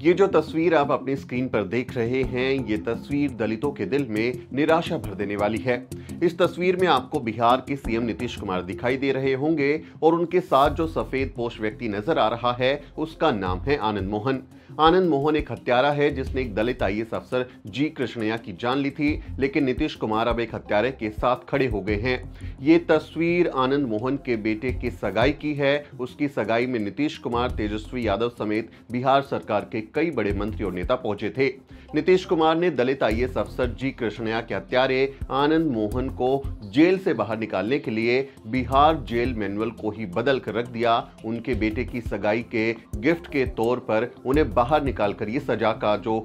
ये जो तस्वीर आप अपनी स्क्रीन पर देख रहे हैं, ये तस्वीर दलितों के दिल में निराशा भर देने वाली है। इस तस्वीर में आपको बिहार के सीएम नीतीश कुमार दिखाई दे रहे होंगे और उनके साथ जो सफेद पोश व्यक्ति नजर आ रहा है उसका नाम है आनंद मोहन। आनंद मोहन एक हत्यारा है जिसने एक दलित आईएएस अफसर जी कृष्णैया की जान ली थी, लेकिन नीतीश कुमार अब एक हत्यारे के साथ खड़े हो गए हैं। ये तस्वीर आनंद मोहन के बेटे की सगाई की है। उसकी सगाई में नीतीश कुमार, तेजस्वी यादव समेत बिहार सरकार के कई बड़े मंत्री और नेता पहुंचे थे। नीतीश कुमार ने दलित आईएएस अफसर जी कृष्णैया के हत्यारे आनंद मोहन को जेल से बाहर निकालने के लिए बिहार जेल मैनुअल को ही बदल कर रख दिया। उनके बेटे की सगाई के गिफ्ट के तौर पर उन्हें बाहर निकालकर ये सजा का जो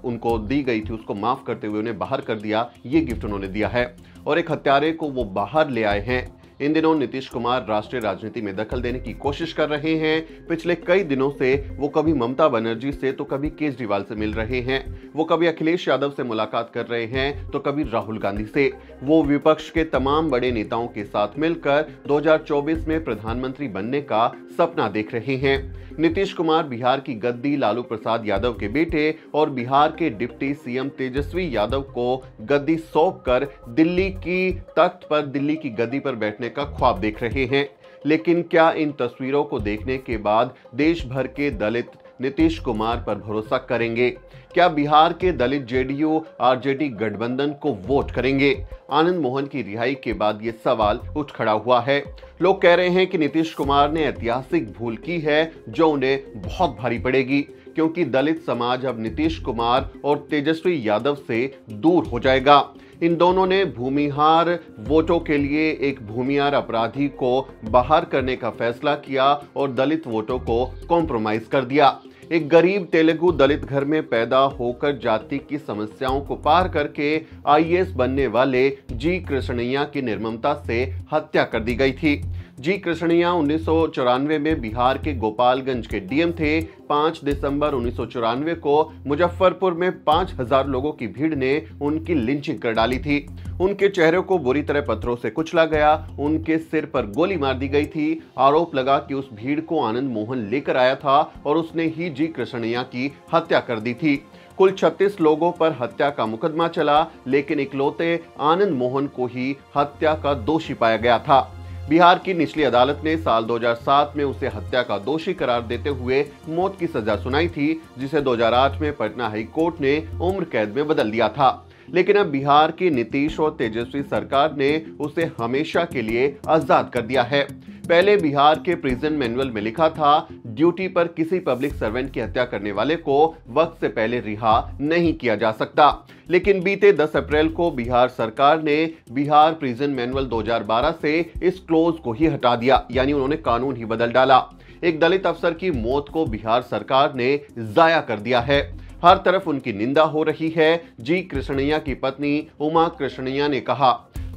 उनको दी गई थी उसको माफ करते हुए उन्हें बाहर कर दिया। ये गिफ्ट उन्होंने दिया है और एक हत्यारे को वो बाहर ले आए हैं। इन दिनों नीतीश कुमार राष्ट्रीय राजनीति में दखल देने की कोशिश कर रहे हैं। पिछले कई दिनों से वो कभी ममता बनर्जी से तो कभी केजरीवाल से मिल रहे हैं। वो कभी अखिलेश यादव से मुलाकात कर रहे हैं तो कभी राहुल गांधी से। वो विपक्ष के तमाम बड़े नेताओं के साथ मिलकर 2024 में प्रधानमंत्री बनने का सपना देख रहे हैं। नीतीश कुमार बिहार की गद्दी लालू प्रसाद यादव के बेटे और बिहार के डिप्टी सीएम तेजस्वी यादव को गद्दी सौंपकर दिल्ली की तख्त पर, दिल्ली की गद्दी पर बैठने का ख्वाब देख रहे हैं। लेकिन क्या इन तस्वीरों को देखने के बाद देश भर के दलित नीतीश कुमार पर भरोसा करेंगे? क्या बिहार के दलित जेडीयू आरजेडी गठबंधन को वोट करेंगे? आनंद मोहन की रिहाई के बाद ये सवाल उठ खड़ा हुआ है। लोग कह रहे हैं कि नीतीश कुमार ने ऐतिहासिक भूल की है जो उन्हें बहुत भारी पड़ेगी, क्योंकि दलित समाज अब नीतीश कुमार और तेजस्वी यादव से दूर हो जाएगा। इन दोनों ने भूमिहार वोटों के लिए एक भूमिहार अपराधी को बाहर करने का फैसला किया और दलित वोटों को कॉम्प्रोमाइज कर दिया। एक गरीब तेलुगु दलित घर में पैदा होकर जाति की समस्याओं को पार करके आईएएस बनने वाले जी कृष्णैया की निर्ममता से हत्या कर दी गई थी। जी कृष्णैया 1994 में बिहार के गोपालगंज के डीएम थे। 5 दिसंबर 1994 को मुजफ्फरपुर में 5000 लोगों की भीड़ ने उनकी लिंचिंग कर डाली थी। उनके चेहरे को बुरी तरह पत्थरों से कुचला गया, उनके सिर पर गोली मार दी गई थी। आरोप लगा कि उस भीड़ को आनंद मोहन लेकर आया था और उसने ही जी कृष्णैया की हत्या कर दी थी। कुल 36 लोगों पर हत्या का मुकदमा चला, लेकिन इकलौते आनंद मोहन को ही हत्या का दोषी पाया गया था। बिहार की निचली अदालत ने साल 2007 में उसे हत्या का दोषी करार देते हुए मौत की सजा सुनाई थी, जिसे 2008 में पटना हाई कोर्ट ने उम्र कैद में बदल दिया था। लेकिन अब बिहार की नीतीश और तेजस्वी सरकार ने उसे हमेशा के लिए आजाद कर दिया है। पहले बिहार के प्रिजन मैनुअल में लिखा था, ड्यूटी पर किसी पब्लिक सर्वेंट की हत्या करने वाले को वक्त से पहले रिहा नहीं किया जा सकता। लेकिन बीते 10 अप्रैल को बिहार सरकार ने बिहार प्रिजन मैनुअल 2012 से इस क्लोज को ही हटा दिया, यानी उन्होंने कानून ही बदल डाला। एक दलित अफसर की मौत को बिहार सरकार ने जाया कर दिया है। हर तरफ उनकी निंदा हो रही है। जी कृष्णैया की पत्नी उमा कृष्णैया ने कहा,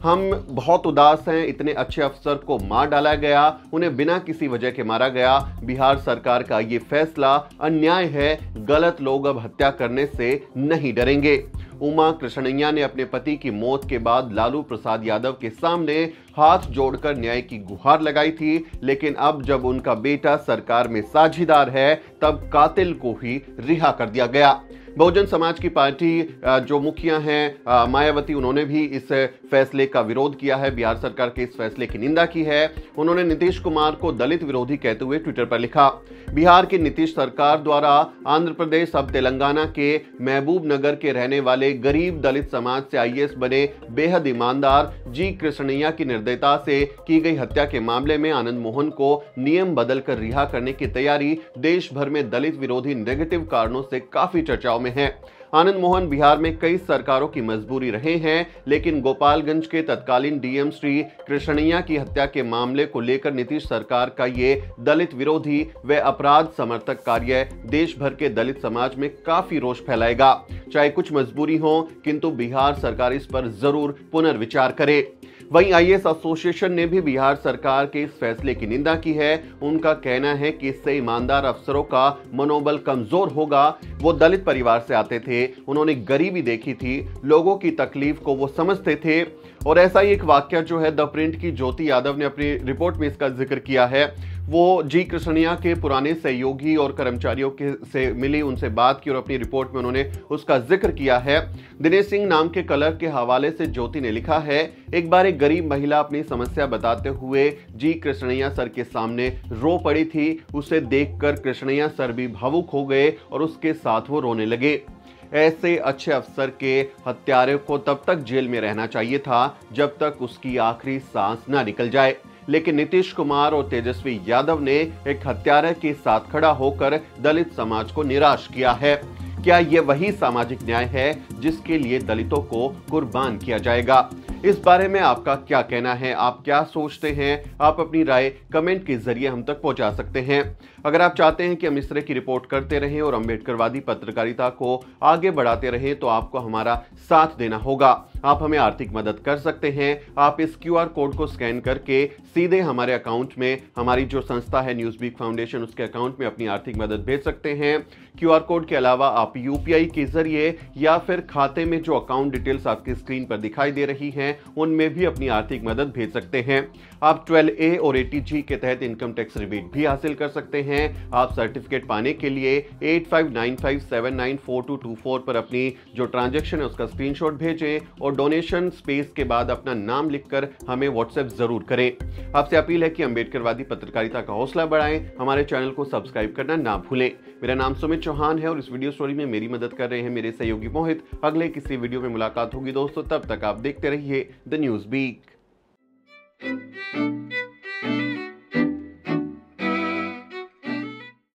हम बहुत उदास हैं, इतने अच्छे अफसर को मार डाला गया, उन्हें बिना किसी वजह के मारा गया। बिहार सरकार का ये फैसला अन्याय है। गलत लोग अब हत्या करने से नहीं डरेंगे। उमा कृष्णैया ने अपने पति की मौत के बाद लालू प्रसाद यादव के सामने हाथ जोड़कर न्याय की गुहार लगाई थी, लेकिन अब जब उनका बेटा सरकार में साझीदार है तब कातिल को ही रिहा कर दिया गया। बहुजन समाज की पार्टी जो मुखिया हैं मायावती, उन्होंने भी इस फैसले का विरोध किया है, बिहार सरकार के इस फैसले की निंदा की है। उन्होंने नीतीश कुमार को दलित विरोधी कहते हुए ट्विटर पर लिखा, बिहार की नीतीश सरकार द्वारा आंध्र प्रदेश अब तेलंगाना के महबूब नगर के रहने वाले गरीब दलित समाज से आईएएस बने बेहद ईमानदार जी कृष्णैया की निर्दयता से की गई हत्या के मामले में आनंद मोहन को नियम बदलकर रिहा करने की तैयारी देश भर में दलित विरोधी नेगेटिव कारणों से काफी चर्चाओं में है। आनंद मोहन बिहार में कई सरकारों की मजबूरी रहे हैं, लेकिन गोपालगंज के तत्कालीन डीएम श्री कृष्णैया की हत्या के मामले को लेकर नीतीश सरकार का ये दलित विरोधी व अपराध समर्थक कार्य देश भर के दलित समाज में काफी रोष फैलाएगा। चाहे कुछ मजबूरी हो, किंतु बिहार सरकार इस पर जरूर पुनर्विचार करे। वहीं आईएएस एसोसिएशन ने भी बिहार सरकार के इस फैसले की निंदा की है। उनका कहना है कि इससे ईमानदार अफसरों का मनोबल कमजोर होगा। वो दलित परिवार से आते थे, उन्होंने गरीबी देखी थी, लोगों की तकलीफ को वो समझते थे। और ऐसा ही एक वाक्य जो है द प्रिंट की ज्योति यादव ने अपनी रिपोर्ट में इसका जिक्र किया है। वो जी कृष्णैया के पुराने सहयोगी और कर्मचारियों से मिली, उनसे बात की और अपनी रिपोर्ट में उन्होंने उसका जिक्र किया है। दिनेश सिंह नाम के कलर के हवाले से ज्योति ने लिखा है, एक बार एक गरीब महिला अपनी समस्या बताते हुए जी कृष्णैया सर के सामने रो पड़ी थी। उसे देखकर कृष्णैया सर भी भावुक हो गए और उसके साथ वो रोने लगे। ऐसे अच्छे अफसर के हत्यारे को तब तक जेल में रहना चाहिए था जब तक उसकी आखिरी सांस ना निकल जाए, लेकिन नीतीश कुमार और तेजस्वी यादव ने एक हत्यारे के साथ खड़ा होकर दलित समाज को निराश किया है। क्या ये वही सामाजिक न्याय है जिसके लिए दलितों को कुर्बान किया जाएगा? इस बारे में आपका क्या कहना है? आप क्या सोचते हैं? आप अपनी राय कमेंट के जरिए हम तक पहुंचा सकते हैं। अगर आप चाहते हैं कि हम इस तरह की रिपोर्ट करते रहें और अम्बेडकरवादी पत्रकारिता को आगे बढ़ाते रहें, तो आपको हमारा साथ देना होगा। आप हमें आर्थिक मदद कर सकते हैं। आप इस QR कोड को स्कैन करके सीधे हमारे अकाउंट में, हमारी जो संस्था है न्यूज़वीक फाउंडेशन, उसके अकाउंट में अपनी आर्थिक मदद भेज सकते हैं। QR कोड के अलावा आप UPI के जरिए या फिर खाते में जो अकाउंट डिटेल्स आपकी स्क्रीन पर दिखाई दे रही हैं उनमें भी अपनी आर्थिक मदद भेज सकते हैं। आप 12A और 80G के तहत इनकम टैक्स रिबेट भी हासिल कर सकते हैं। आप सर्टिफिकेट पाने के लिए 8595794224 पर अपनी जो ट्रांजैक्शन है उसका स्क्रीनशॉट भेजें और डोनेशन स्पेस के बाद अपना नाम लिखकर हमें व्हाट्सएप जरूर करें। आपसे अपील है कि अम्बेडकरवादी पत्रकारिता का हौसला बढ़ाएं। हमारे चैनल को सब्सक्राइब करना ना भूलें। मेरा नाम सुमित चौहान है और इस वीडियो स्टोरी में मेरी मदद कर रहे हैं मेरे सहयोगी मोहित। अगले किसी वीडियो में मुलाकात होगी दोस्तों, तब तक आप देखते रहिए द न्यूज़ वीक।